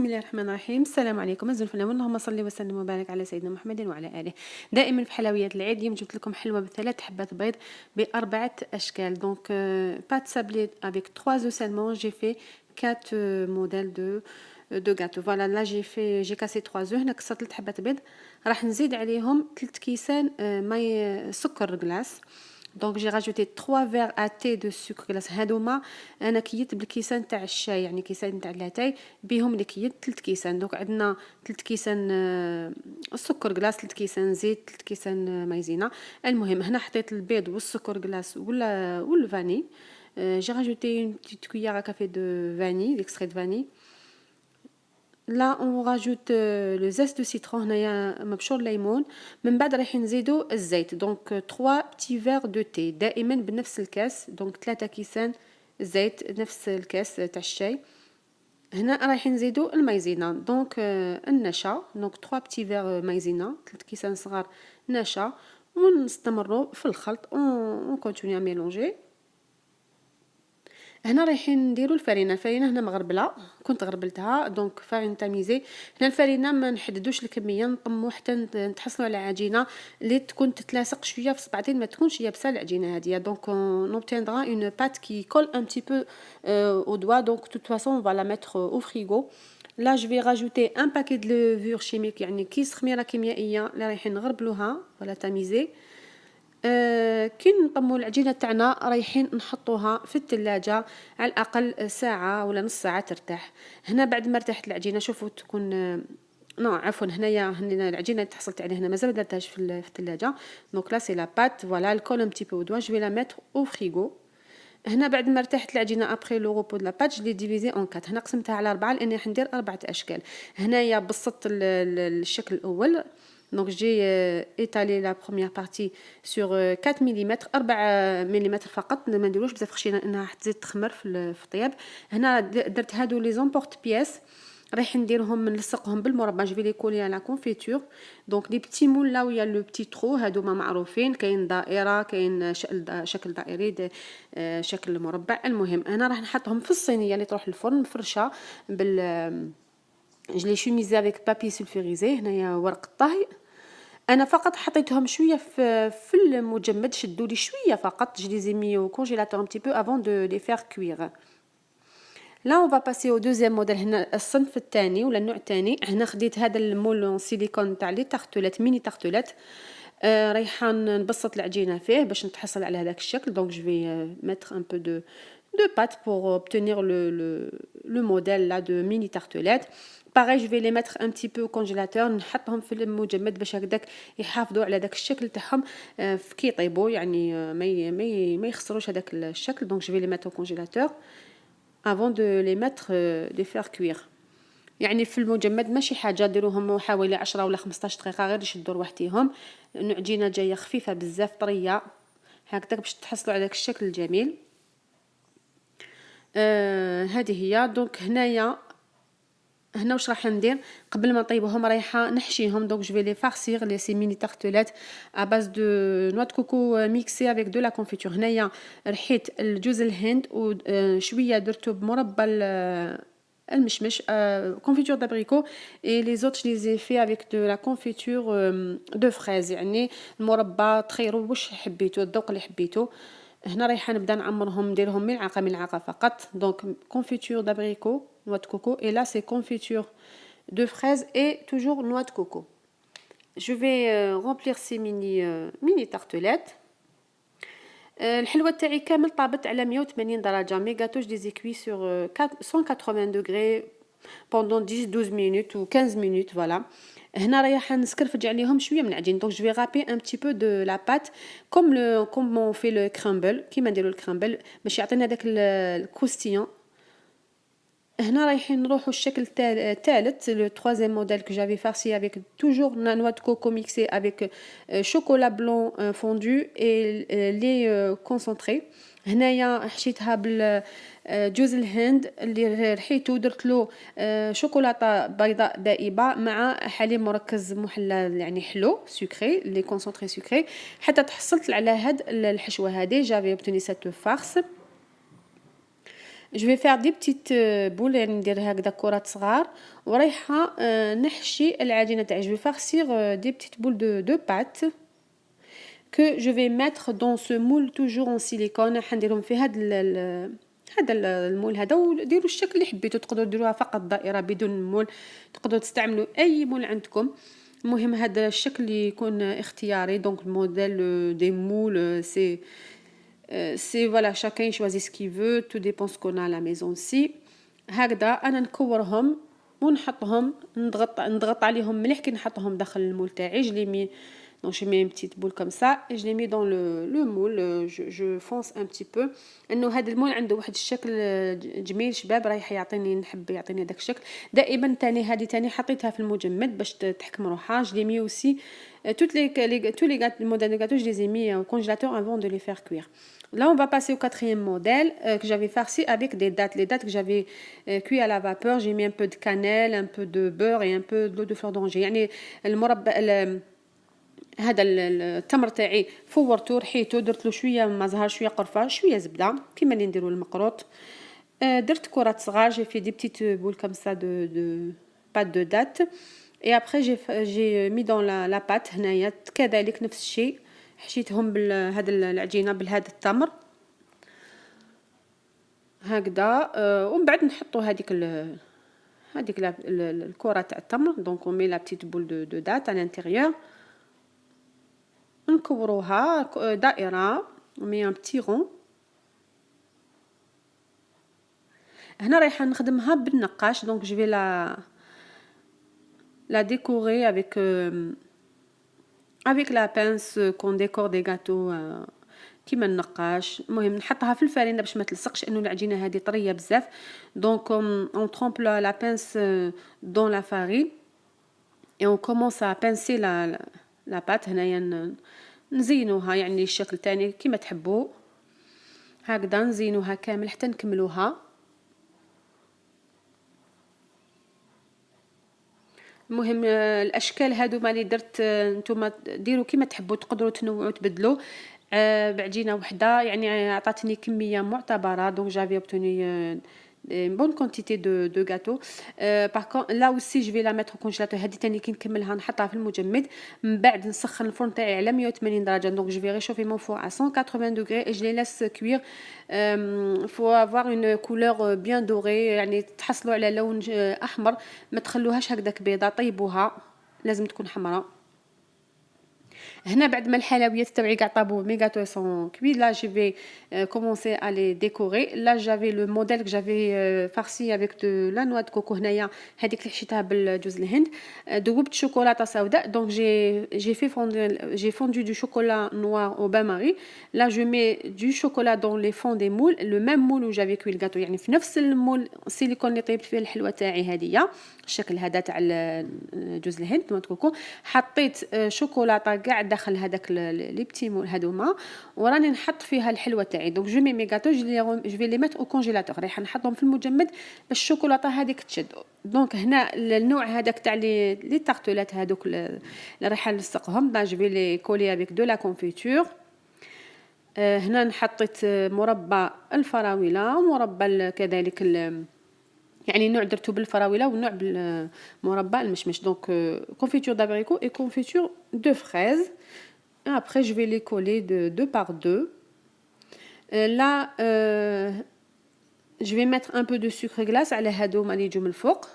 الله الرحمن الرحيم. السلام عليكم أزول فنان، اللهم صل وسلم وبارك على سيدنا محمد وعلى آله. دائما في حلويات العيد اليوم جبت لكم حلوة بثلاث حبات بيض بأربعة أشكال. دونك بات سابلي avec 3 œufs seulement. J'ai fait 4 modèles de gâteau. Voilà, là j'ai cassé 3 œufs. هنا كسرت 3 حبات بيض. راح نزيد عليهم 3 كيسان ماء سكر غلاس. دونك جي راجوتي 3 فيغ ا تي دو سكر غلاس. هادوما انا كيت بالكيسان تاع الشاي، يعني كيسان تاع لاتاي بهم اللي كيت 3 كيسان. دونك عندنا 3 كيسان السكر غلاس، 3 كيسان زيت، 3 كيسان مايزينا. المهم هنا حطيت البيض والسكر غلاس والفاني. جي راجوتي اون بتيت كويار كافي دو فاني، ديكستري دو فاني. لا اون راجوت لو زيست دو سيترون، هنايا مبشور ليمون. من بعد رايحين نزيدو الزيت. دونك 3 بتي فيغ دو تي، دائما بنفس الكاس. دونك 3 كيسان زيت نفس الكاس تاع الشاي. هنا رايحين نزيدو المايزينا. دونك النشا، دونك 3 بتي فيغ مايزينا، 3 كيسان صغار نشا. ونستمروا في الخلط اون كونتينيو ميلونجي. هنا رايحين نديرو الفرينه هنا مغربله، كنت غربلتها. دونك فارين تاميزي. هنا الفرينه ما نحددوش الكميه، نطمو حتى نتحصلوا على عجينه اللي تكون تتلاصق شويه في صبعتين، ما تكونش يابسه العجينه هذه. دونك نوبتيندرا اون بات كي كول ان بتي بو او دوا. دونك توت فاصون فوالا ميتر او فريغو. لا جو في راجوتي ان باكيت دو لوفور شيميك، يعني كيس خميره كيميائيه اللي رايحين نغربلوها ولا تاميزي. كي نطمو العجينه تاعنا رايحين نحطوها في الثلاجه على الاقل ساعه ولا نص ساعه ترتاح. هنا بعد ما ارتاحت العجينه شوفوا تكون نو عفوا هنايا العجينه اللي تحصلت عليها هنا مازال ما درتهاش في الثلاجه. دونك لا سي لا بات فوالا الكول ان بتي بو دوا. جو في لا ميتر او فريغو. هنا بعد ما ارتاحت العجينه ابري لو روبو دو لا بات جلي ديفيزي اون 4. هنا قسمتها على 4 لاني راح ندير 4 اشكال. هنايا بسطت الشكل الاول. Donc j'ai étalé la première partie sur 4 mm، 4 ملم فقط، ما نديروش بزاف خشينه انها راح تزيد تخمر في الطياب. هنا درت هادو لي زومبورت بياس، رايح نديرهم نلصقهم بالمربى. جو في لي كولي على كونفيتور. دونك لي بتي مول لا ويا لو بتي ترو هادو ما معروفين، كاين دائره، كاين شكل دائري، شكل مربع. المهم انا راح نحطهم في الصينيه اللي تروح للفرن مفرشه بال جلي شوميزي افيك بابي سولفوريزي. هنايا ورق الطهي. انا فقط حطيتهم شويه في المجمد، شدوا لي شويه فقط. جو لي مي او كونجيلاتور un petit peu avant de les faire cuire. Là on va passer au deuxième modèle. هنا الصنف الثاني ولا النوع الثاني. هنا خديت هذا المول سيليكون تاع لي تارتولات، ميني تارتولات. رايحه نبسط العجينه فيه باش نتحصل على هذاك الشكل. دونك جو في mettre un peu de pâte pour obtenir le modèle là de mini tartelettes. Pareil, je vais les mettre un petit peu au congélateur. نحطهم في المجمد باش هكذاك يحافظوا على داك الشكل تاعهم كي يطيبوا، يعني ما يخسروش هذاك الشكل. دونك je vais les mettre au congélateur avant de les mettre les faire cuire. يعني في المجمد ماشي حاجه ديروهم حوالي 10 ولا 15 دقيقه غير يشدوا لوحديهم. العجينه جايه خفيفه بزاف طريه هكذاك باش تحصلوا على داك الشكل الجميل. هذه هي. دونك هنا واش راح ندير قبل ما نطيبهم؟ رايحه نحشيهم. دونك جو في لي فارسير لي سي ميني تارتولات ا باز دو نوا دو كوكو ميكسي افيك دو لا كونفيتور. هنايا رحيت الجوز الهند وشويه درتو بمربى المشمش كونفيتور دابريكو. اي لي زوت لي زي في افيك دو لا كونفيتور دو فريز، يعني المربى تخيروا واش حبيتو، الذوق اللي حبيتو. هنا رايحه نبدا نعمرهم، نديرهم ملعقه فقط. دونك كونفيتور دابريكو، noix de coco, et là c'est confiture de fraises et toujours noix de coco. Je vais remplir ces mini tartelettes. الحلوه تاعي كامل طابت على 180 درجه. مي غاتو جو لي كوي sur 180 degrés pendant 10-12 minutes ou 15 minutes. voilà. هنا رايحه نسكرفج عليهم شويه من العجين. دونك جو في رابي ان بتي بو دو لا بات كوم اون في لو كرامبل، كيما نديرو الكرامبل باش يعطينا داك الكروستيون. هنا رايحين نروحوا الشكل الثالث، لو troisième modèle que j'avais farci avec toujours la noix de coco mixée avec chocolat blanc fondu et lait concentré. هنايا حشيتها بالجوز الهند اللي رحيته، درت له شوكولاته بيضاء دائبه مع حليب مركز محلى يعني حلو سكري، لي كونسونطري سكري، حتى تحصلت على هاد الحشوه هذه. جافي obtenu cette farce. جو في فير دي بتيت بول، يعني ندير هكذا كرات صغار ورايحه نحشي العجينه تاعي. جو في فارسيغ دي بتيت بول دو بات que je vais mettre dans ce moule toujours en silicone. راح نديرهم في هذا المول هذا، وديروا الشكل اللي حبيتوا. تقدروا ديروها فقط دائره بدون مول، تقدروا تستعملوا اي مول عندكم. المهم هذا الشكل يكون اختياري. دونك الموديل دي مول سي فوالا chacun يشوازي سكي فو، تو ديبون سكون ا لا ميزون سي. هكذا انا نكورهم ونحطهم، نضغط عليهم مليح كي نحطهم داخل المول تاعي. جلي مي دونك je mets une petite boule comme ça et je les mets dans le moule. je fonce un petit peu انه هذا المول عنده واحد الشكل جميل شباب، رايح يعطيني، نحب يعطيني هذاك الشكل. دائما تاني هذه تاني حطيتها في المجمد باش تحكم روحها. je les mets aussi tous les modèles de gâteaux je les ai mis au congélateur avant de les faire cuire. Là on va passer au quatrième modèle que j'avais farci avec des dattes. Les dattes que j'avais cuit à la vapeur, j'ai mis un peu de cannelle, un peu de beurre et un peu de l'eau de fleur d'oranger. يعني المربى هذا التمر تاعي فورته رحيته، درت له شويه ما زهر، شويه قرفه، شويه زبده كيما اللي نديروا المقروط. درت كرات صغار، جي في دي بتيت بول كوم سا دو بات دو دات. اي ابري جي مي دون لا بات. هنايا كذلك نفس الشيء، حشيتهم بهذا العجينه بهذا التمر هكذا. ومن بعد نحطوا هذيك الكره تاع التمر. دونك on met la petite boule de date à l'intérieur، نكوروها دائره، مي ان بتي رون. هنا رايحه نخدمها بالنقاش. دونك جو في la décorer avec la pince qu'on décore des gâteaux كيما النقاش. المهم نحطها في الفرينه باش ما تلصقش، انه العجينه هذه طريه بزاف. دونك on trempe la pince dans la farine et on commence à pincer la pâte. هنايا نزينوها يعني الشكل تاني كيما تحبوا، هكذا نزينوها كامل حتى نكملوها. المهم الاشكال هادو مالي درت، نتوما ديروا كيما تحبوا، تقدروا تنوعوا تبدلوا بعجينه وحده. يعني عطاتني كميه معتبره. دونك جافي اوبتوني une bonne quantité de gâteaux. Par contre là aussi je vais la mettre au congélateur. هذه تاني كي نكملها نحطها في المجمد. من بعد نسخن الفرن تاعي على 180 درجه. donc je vais réchauffer mon four à 180 degrés et je les laisse cuire. faut avoir une couleur bien dorée، يعني تحصلوا على لون احمر. ما تخلوهاش هكذاك بيضه، طيبوها لازم تكون حمراء. هنا بعد ما الحلويات تاعي قاع طابو، مي غاتو سون كوي. لا جو في كومونسي ا لي ديكوري. لا جافي لو موديل que j'avais farci avec de la noix de coco. هنايا هذيك اللي حشيتها بالجوز الهند. ذوبت شوكولاته سوداء. دونك j'ai fait fondre j'ai fondu du chocolat noir au bain marie. Là je mets du chocolat dans les fonds des moules، le même moule où j'avais cuit le gâteau، يعني في نفس المول السيليكون اللي طيبت فيه الحلوه تاعي هذيا الشكل هذا تاع جوز الهند نوع كوكو. حطيت شوكولاته كاع داخل هذاك لي بتي مول هذوما، وراني نحط فيها الحلوه تاعي. دونك جو مي مي غاتو جو في لي ميتر او كونجيلاتور، رايحه نحطهم في المجمد باش الشوكولاته هذيك تشد. دونك هنا النوع هذاك تاع لي تارتولات هذوك اللي رايحه نلصقهم. با جو في لي كولي افيك دو لا كونفيتور. هنا حطيت مربى الفراوله ومربى كذلك يعني نوع درتو بالفراوله ونوع بالمربى المشمش. دونك كونفيتور d'abricot et confiture de fraises. Après je vais les coller de deux par deux. Là je vais mettre un peu de sucre glace على هادوما اللي يجوا من الفوق.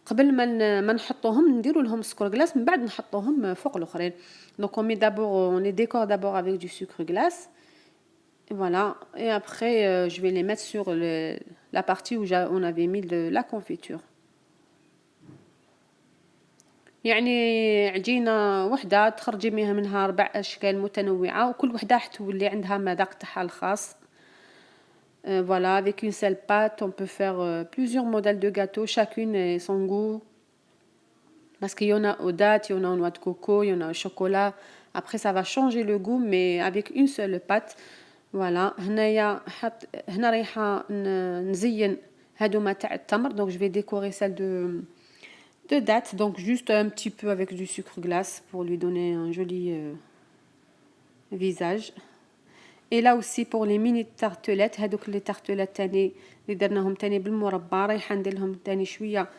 قبل ما نحطوهم نديروا لهم سكر glace، من بعد نحطوهم فوق الاخرين. Donc on met d'abord on les décore d'abord avec du sucre glace. Voilà, et après je vais les mettre sur la partie où on avait mis de la confiture. يعني عجينة وحدة تخرجي منها 4 أشكال متنوعة، وكل وحدة تولي عندها مذاق تاعها الخاص. Voilà, avec une seule pâte on peut faire plusieurs modèles de gâteaux, chacune son goût. Parce qu'il y en a aux dattes, il y en a aux noix de coco, il y en a au chocolat. Après ça va changer le goût, mais avec une seule pâte. Voilà. هنا رايحه نزين هادوما تاع التمر. donc je vais décorer celle de date. donc juste un petit peu avec du sucre glace pour lui donner un joli visage. اي لا اوسي بور لي ميني تارتلات، هادوك لي تارتلات تاني اللي درناهم تاني بالمربى، رايحه ندير لهم تاني شويه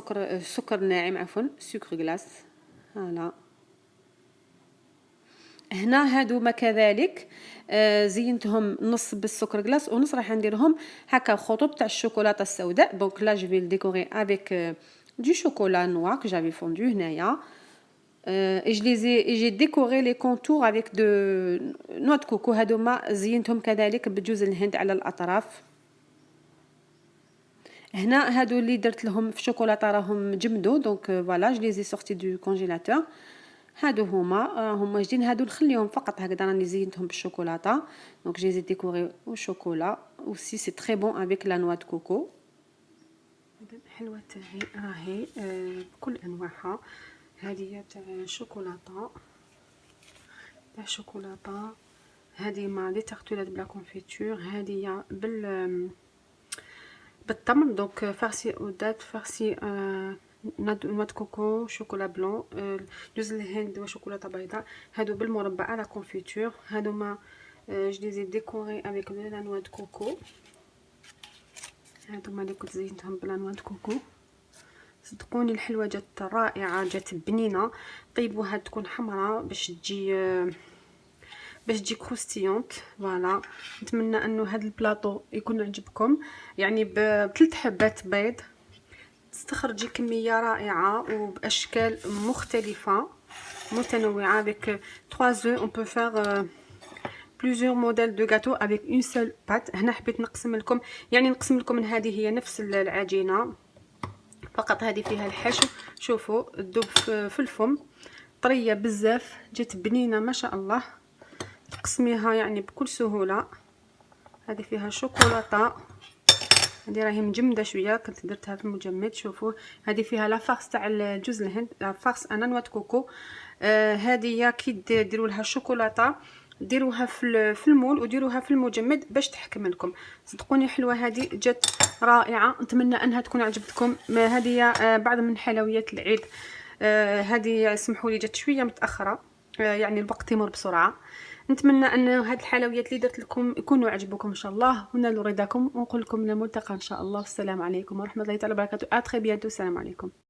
السكر ناعم، عفوا سكر غلاس. هنا هادوما كذلك زينتهم نص بالسكر غلاس ونص راح نديرهم هكا خطوط تاع الشوكولاته السوداء. دونك لا جو في ديكوري افيك دو شوكولا نوار كو جافي فوندو هنايا. et j'ai décoré les contours avec de noix de coco. هادوما زينتهم كذلك بجوز الهند على الاطراف. هنا هادو اللي درت لهم في شوكولاته راهم جمدوا، دونك فوالا جو لي زي سورتي دو كونجيلاتور. هادو هما جديد، هادو نخليهم فقط هكذا راني زينتهم بالشوكولاته. دونك جي زي ديكوري او شوكولا اوسي سي تري بون افيك لا نوا دو كوكو. الحلوه تاعي راهي بكل انواعها. هذه تاع شوكولاته، هذه مع دي تارتولات بلا كونفيتور، هذه بالتمر. دونك فارسي اودات، فارسي نوع كوكو، شوكولا بلون، جوز الهند وشوكولاته بيضاء. هادو بالمربى على كونفيتور. هادو ما جو لي زي ديكوري افيك لا نوا دو كوكو. هادو ما اللي كنت زينتهم بلا نوا دو كوكو. صدقوني الحلوه جات رائعه، جات بنينه. طيبوها تكون حمراء باش تجي كروستيونت. فوالا نتمنى انه هذا البلاطو يكون عجبكم. يعني بثلاث حبات بيض تستخرجي كميه رائعه وباشكال مختلفه متنوعه. avec 3 œufs on peut faire plusieurs modèles de gâteau avec une seule pâte. هنا حبيت نقسم لكم، يعني نقسم لكم ان هذه هي نفس العجينه، فقط هذه فيها الحشو. شوفوا تذوب في الفم، طريه بزاف، جات بنينه ما شاء الله. تقسميها يعني بكل سهوله. هذه فيها شوكولاته، هذه راهي مجمده شويه، كنت درتها في المجمد. شوفوا هذه فيها لا فارس تاع جوز الهند، لا فارس انا نوا كوكو. هذه كي ديروا لها الشوكولاته ديروها في المول وديروها في المجمد باش تحكم لكم. صدقوني حلوه هذه، جات رائعه. نتمنى انها تكون عجبتكم. هذه بعض من حلويات العيد. هذه سمحوا لي جات شويه متاخره، يعني الوقت يمر بسرعه. نتمنى ان هاد الحلويات اللي درت لكم يكونوا عجبوكم ان شاء الله ونالوا رضاكم، ونقول لكم للملتقى ان شاء الله. والسلام عليكم ورحمه الله تعالى وبركاته. ا تري بيانتو. السلام عليكم.